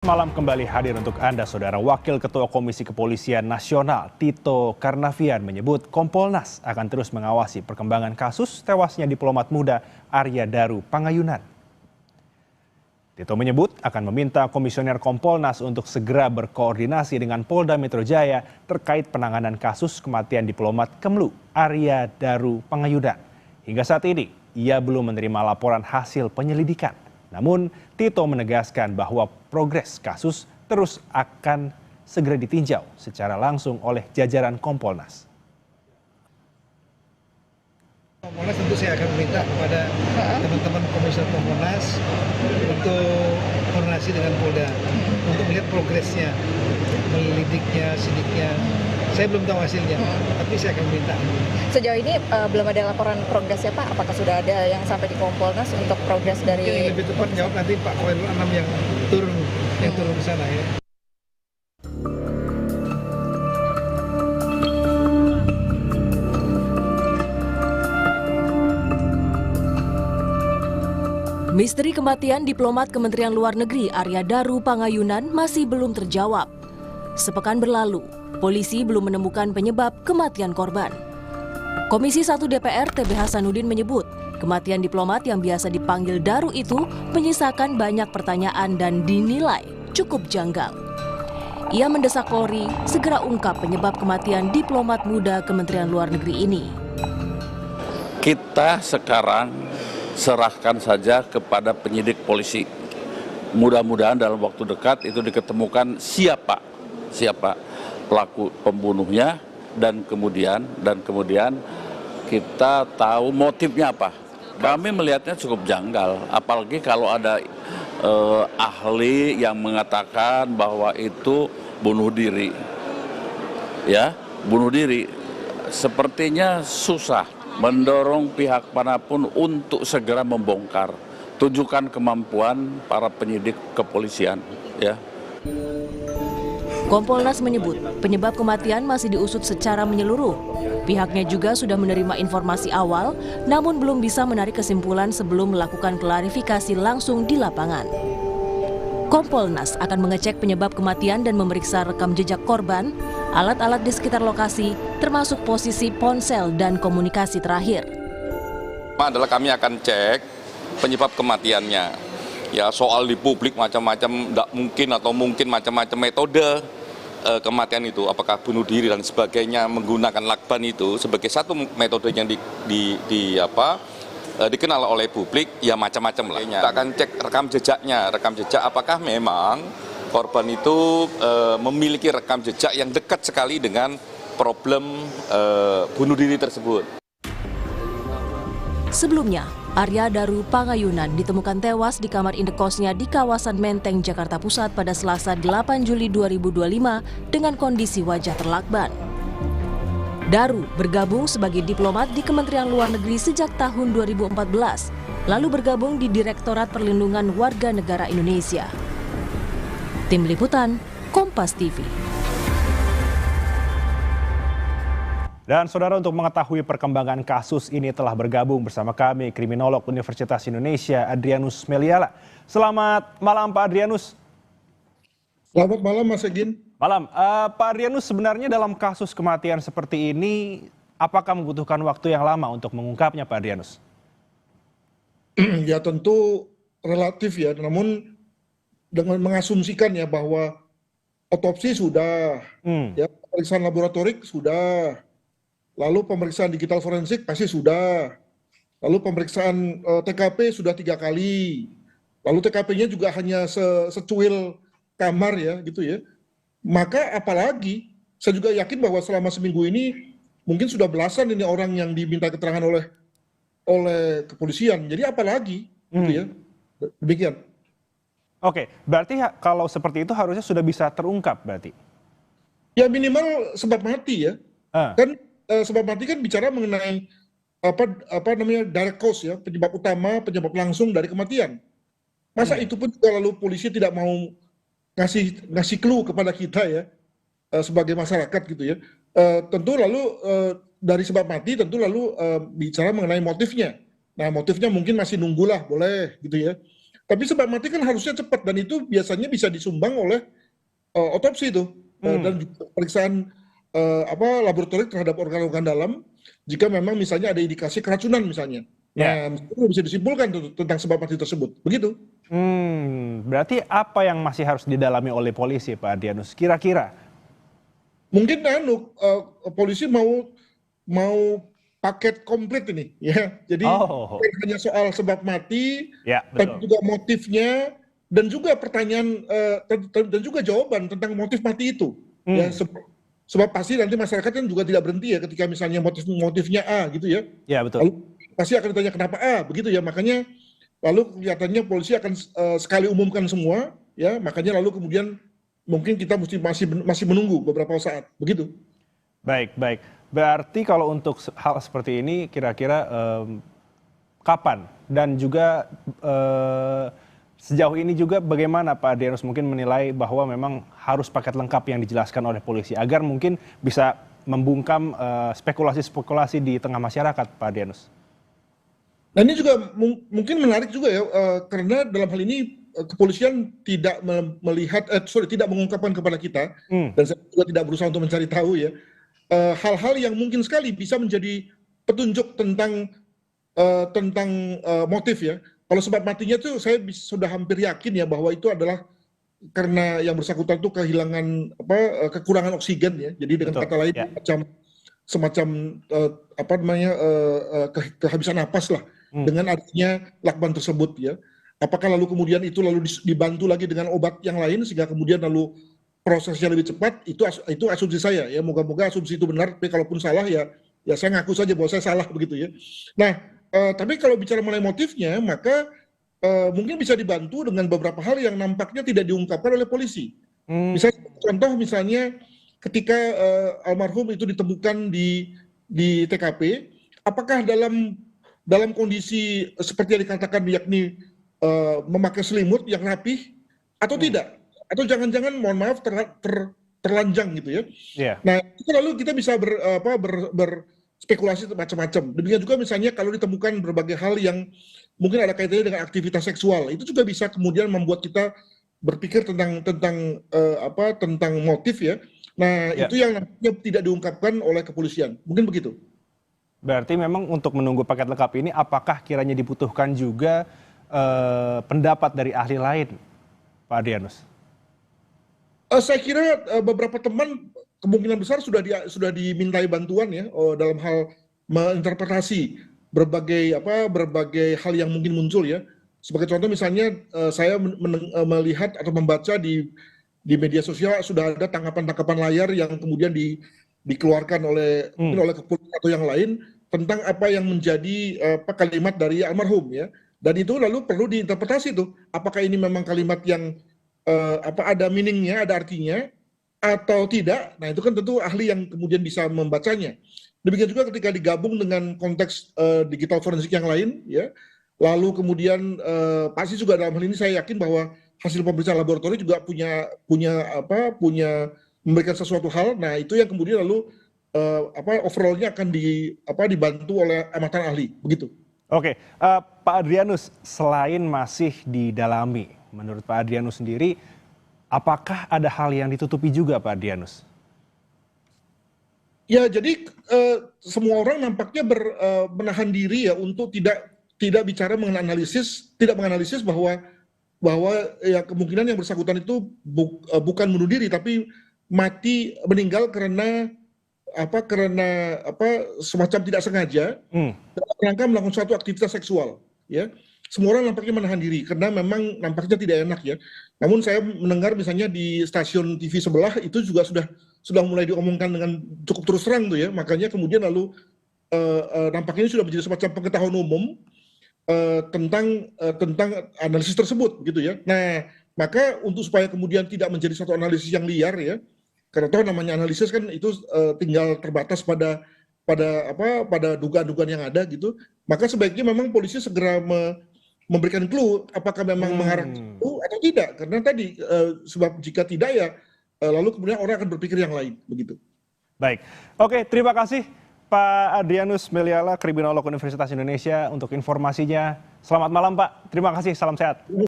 Malam kembali hadir untuk Anda, Saudara. Wakil Ketua Komisi Kepolisian Nasional Tito Karnavian menyebut Kompolnas akan terus mengawasi perkembangan kasus tewasnya diplomat muda Arya Daru Pangayunan. Tito menyebut akan meminta Komisioner Kompolnas untuk segera berkoordinasi dengan Polda Metro Jaya terkait penanganan kasus kematian diplomat Kemlu Arya Daru Pangayunan. Hingga saat ini, ia belum menerima laporan hasil penyelidikan. Namun, Tito menegaskan bahwa progres kasus terus akan segera ditinjau secara langsung oleh jajaran Kompolnas. Kompolnas tentu saya akan meminta kepada teman-teman Komisioner Kompolnas untuk koordinasi dengan Polda untuk melihat progresnya, melidiknya, sidiknya. Saya belum tahu hasilnya, tapi saya akan minta. Sejauh ini belum ada laporan progresnya, Pak. Apakah sudah ada yang sampai di Kompolnas untuk progres dari? Mungkin yang lebih tepat jawab nanti Pak Khairul Anam yang turun ke sana ya. Misteri kematian diplomat Kementerian Luar Negeri Arya Daru Pangayunan masih belum terjawab. Sepekan berlalu, polisi belum menemukan penyebab kematian korban. Komisi 1 DPR TB Hasanuddin menyebut, kematian diplomat yang biasa dipanggil Daru itu menyisakan banyak pertanyaan dan dinilai cukup janggal. Ia mendesak Polri segera ungkap penyebab kematian diplomat muda Kementerian Luar Negeri ini. Kita sekarang serahkan saja kepada penyidik polisi. Mudah-mudahan dalam waktu dekat itu diketemukan siapa pelaku pembunuhnya dan kemudian kita tahu motifnya apa. Kami melihatnya cukup janggal, apalagi kalau ada ahli yang mengatakan bahwa itu bunuh diri. Ya, bunuh diri. Sepertinya susah mendorong pihak manapun untuk segera membongkar. Tunjukkan kemampuan para penyidik kepolisian, ya. Kompolnas menyebut penyebab kematian masih diusut secara menyeluruh. Pihaknya juga sudah menerima informasi awal, namun belum bisa menarik kesimpulan sebelum melakukan klarifikasi langsung di lapangan. Kompolnas akan mengecek penyebab kematian dan memeriksa rekam jejak korban, alat-alat di sekitar lokasi, termasuk posisi ponsel dan komunikasi terakhir. Adalah kami akan cek penyebab kematiannya. Ya, soal di publik macam-macam, tidak mungkin atau mungkin macam-macam metode kematian itu, apakah bunuh diri dan sebagainya menggunakan lakban itu sebagai satu metode yang dikenal oleh publik, ya macam-macam lah. Kita akan cek rekam jejak apakah memang korban itu memiliki rekam jejak yang dekat sekali dengan problem bunuh diri tersebut. Sebelumnya, Arya Daru Pangayunan ditemukan tewas di kamar indekosnya di kawasan Menteng, Jakarta Pusat pada Selasa 8 Juli 2025 dengan kondisi wajah terlakban. Daru bergabung sebagai diplomat di Kementerian Luar Negeri sejak tahun 2014, lalu bergabung di Direktorat Perlindungan Warga Negara Indonesia. Tim Liputan, Kompas TV. Dan Saudara, untuk mengetahui perkembangan kasus ini telah bergabung bersama kami kriminolog Universitas Indonesia Adrianus Meliala. Selamat malam Pak Adrianus. Selamat malam Mas Egin. Malam, Pak Adrianus, sebenarnya dalam kasus kematian seperti ini, apakah membutuhkan waktu yang lama untuk mengungkapnya Pak Adrianus? Ya tentu relatif ya, namun dengan mengasumsikan ya bahwa otopsi sudah, ya pemeriksaan laboratorik sudah, lalu pemeriksaan digital forensik pasti sudah, lalu pemeriksaan TKP sudah 3 kali, lalu TKP-nya juga hanya secuil kamar ya gitu ya. Maka apalagi saya juga yakin bahwa selama seminggu ini mungkin sudah belasan ini orang yang diminta keterangan oleh kepolisian. Jadi apalagi gitu ya. Demikian. Oke, berarti kalau seperti itu harusnya sudah bisa terungkap berarti? Ya minimal sebab mati ya. Kan sebab mati kan bicara mengenai apa namanya direct cause ya, penyebab utama, penyebab langsung dari kematian. Masa itu pun juga lalu polisi tidak mau ngasih clue kepada kita ya sebagai masyarakat gitu ya. Tentu lalu dari sebab mati tentu lalu bicara mengenai motifnya. Nah motifnya mungkin masih nunggulah boleh gitu ya. Tapi sebab mati kan harusnya cepat dan itu biasanya bisa disumbang oleh otopsi itu dan juga pemeriksaan laboratorik terhadap organ-organ dalam jika memang misalnya ada indikasi keracunan misalnya. Nah, itu bisa disimpulkan tentang sebab mati tersebut. Begitu. Berarti apa yang masih harus didalami oleh polisi, Pak Adrianus? Kira-kira? Mungkin polisi mau paket komplit ini, ya. Jadi bukan hanya soal sebab mati, tapi juga motifnya dan juga pertanyaan dan juga jawaban tentang motif mati itu. Ya, sebab pasti nanti masyarakat kan juga tidak berhenti ya ketika misalnya motifnya A gitu ya. Ya, betul. Lalu pasti akan ditanya kenapa A begitu ya. Makanya lalu kelihatannya polisi akan sekali umumkan semua ya. Makanya lalu kemudian mungkin kita masih menunggu beberapa saat begitu. Baik. Berarti kalau untuk hal seperti ini kira-kira kapan dan juga sejauh ini juga bagaimana Pak Adrianus mungkin menilai bahwa memang harus paket lengkap yang dijelaskan oleh polisi agar mungkin bisa membungkam spekulasi-spekulasi di tengah masyarakat, Pak Adrianus? Nah ini juga mungkin menarik juga ya, karena dalam hal ini kepolisian tidak tidak mengungkapkan kepada kita, dan saya juga tidak berusaha untuk mencari tahu ya, hal-hal yang mungkin sekali bisa menjadi petunjuk tentang motif ya. Kalau sebab matinya tuh saya sudah hampir yakin ya bahwa itu adalah karena yang bersangkutan itu kehilangan kekurangan oksigen ya. Jadi dengan kata lain semacam kehabisan napas lah dengan adanya lakban tersebut ya. Apakah lalu kemudian itu lalu dibantu lagi dengan obat yang lain sehingga kemudian lalu prosesnya lebih cepat, itu asumsi saya ya. Moga-moga asumsi itu benar, tapi kalaupun salah ya saya ngaku saja bahwa saya salah begitu ya. Nah, tapi kalau bicara mengenai motifnya, maka mungkin bisa dibantu dengan beberapa hal yang nampaknya tidak diungkapkan oleh polisi. Misalnya ketika almarhum itu ditemukan di TKP, apakah dalam kondisi seperti yang dikatakan yakni memakai selimut yang rapih atau tidak? Atau jangan-jangan mohon maaf terlanjang gitu ya. Nah, itu lalu kita bisa berspekulasi macam-macam. Demikian juga misalnya kalau ditemukan berbagai hal yang mungkin ada kaitannya dengan aktivitas seksual, itu juga bisa kemudian membuat kita berpikir tentang motif ya. Nah, itu yang nantinya tidak diungkapkan oleh kepolisian. Mungkin begitu. Berarti memang untuk menunggu paket lengkap ini apakah kiranya dibutuhkan juga pendapat dari ahli lain, Pak Adrianus? Saya kira beberapa teman kemungkinan besar sudah dimintai bantuan ya dalam hal menginterpretasi berbagai hal yang mungkin muncul ya. Sebagai contoh misalnya saya melihat atau membaca di media sosial sudah ada tangkapan-tangkapan layar yang kemudian dikeluarkan oleh kepolisian atau yang lain tentang apa yang menjadi kalimat dari almarhum ya. Dan itu lalu perlu diinterpretasi tuh apakah ini memang kalimat yang ada meaningnya, ada artinya atau tidak. Nah itu kan tentu ahli yang kemudian bisa membacanya. Demikian juga ketika digabung dengan konteks digital forensik yang lain ya, lalu kemudian pasti juga dalam hal ini saya yakin bahwa hasil pemeriksaan laboratorium juga punya memberikan sesuatu hal. Nah itu yang kemudian lalu overallnya akan dibantu oleh amatan ahli begitu. Oke, Pak Adrianus, selain masih didalami, menurut Pak Adrianus sendiri, apakah ada hal yang ditutupi juga, Pak Adrianus? Ya, jadi semua orang nampaknya menahan diri ya untuk tidak bicara mengenai analisis, tidak menganalisis bahwa ya kemungkinan yang bersangkutan itu bukan bunuh diri, tapi meninggal karena semacam tidak sengaja dalam rangka melakukan suatu aktivitas seksual ya. Semua orang nampaknya menahan diri karena memang nampaknya tidak enak ya. Namun saya mendengar misalnya di stasiun TV sebelah itu juga sudah mulai diomongkan dengan cukup terus terang tuh ya. Makanya kemudian lalu nampaknya ini sudah menjadi semacam pengetahuan umum tentang analisis tersebut gitu ya. Nah, maka untuk supaya kemudian tidak menjadi satu analisis yang liar ya. Karena tahu namanya analisis kan itu tinggal terbatas pada dugaan-dugaan yang ada gitu. Maka sebaiknya memang polisi segera memberikan clue apakah memang mengarah ke situ atau tidak. Karena tadi sebab jika tidak ya lalu kemudian orang akan berpikir yang lain begitu. Baik. Oke, terima kasih Pak Adrianus Meliala, kriminolog Universitas Indonesia untuk informasinya. Selamat malam Pak. Terima kasih, salam sehat.